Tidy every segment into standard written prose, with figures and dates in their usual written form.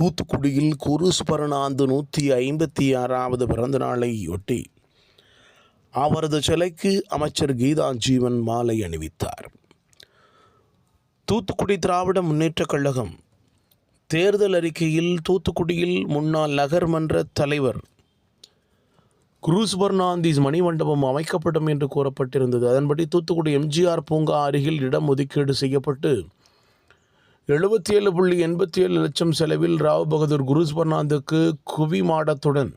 தூத்துக்குடியில் குருஸ் பர்னாந்து 156வது பிறந்த நாளையொட்டி அவரது சிலைக்கு அமைச்சர் கீதா ஜீவன் மாலை அணிவித்தார். தூத்துக்குடி திராவிட முன்னேற்றக் கழகம் தேர்தல் அறிக்கையில் தூத்துக்குடியில் முன்னாள் நகர்மன்ற தலைவர் குருஸ் பர்னாந்திஸ் மணிமண்டபம் அமைக்கப்படும் என்று கூறப்பட்டிருந்தது. அதன்படி தூத்துக்குடி எம்ஜிஆர் பூங்கா அருகில் இடம் ஒதுக்கீடு செய்யப்பட்டு 77.87 லட்சம் செலவில் ராவ் பகதூர் குருஸ் பர்னாந்துக்கு குவி மாடத்துடன்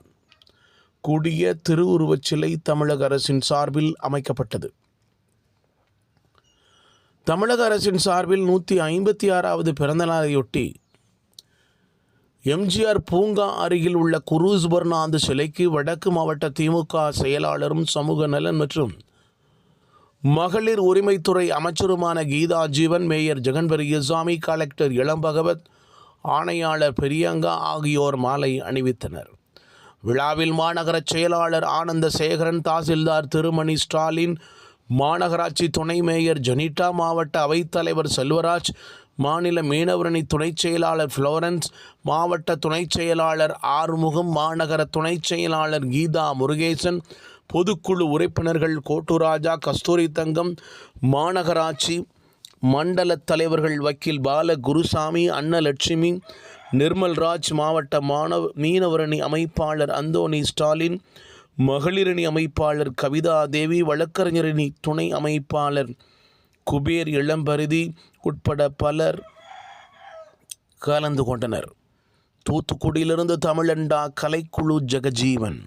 கூடிய திருவுருவச் சிலை தமிழக அரசின் சார்பில் அமைக்கப்பட்டது. தமிழக அரசின் சார்பில் 156வது பிறந்த நாளையொட்டி எம்ஜிஆர் பூங்கா அருகில் உள்ள குருஸ் பர்னாந்து சிலைக்கு வடக்கு மாவட்ட திமுக செயலாளரும் சமூக நலன் மற்றும் மகளிர் உரிமைத்துறை அமைச்சருமான கீதா ஜீவன், மேயர் ஜெகன் பெரியசாமி, கலெக்டர் இளம்பகவத், ஆணையாளர் பெரியங்கா ஆகியோர் மாலை அணிவித்தனர். விழாவில் மாநகர செயலாளர் ஆனந்த சேகரன், தாசில்தார் திருமணி ஸ்டாலின், மாநகராட்சி துணை மேயர் ஜெனிட்டா, மாவட்ட அவைத்தலைவர் செல்வராஜ், மாநில மீனவரணி துணைச் செயலாளர் ஃப்ளோரன்ஸ், மாவட்ட துணைச் செயலாளர் ஆறுமுகம், மாநகர துணைச் செயலாளர் கீதா முருகேசன், பொதுக்குழு உறுப்பினர்கள் கோட்டுராஜா, கஸ்தூரி தங்கம், மாநகராட்சி மண்டல தலைவர்கள் வக்கீல் பால குருசாமி, அன்னலட்சுமி, நிர்மல்ராஜ், மாவட்ட மீனவரணி அமைப்பாளர் அந்தோணி ஸ்டாலின், மகளிரணி அமைப்பாளர் கவிதா தேவி, வழக்கறிஞரணி துணை அமைப்பாளர் குபேர் இளம்பரிதி உட்பட பலர் கலந்து கொண்டனர். தூத்துக்குடியிலிருந்து தமிழண்டா கலைக்குழு ஜெகஜீவன்.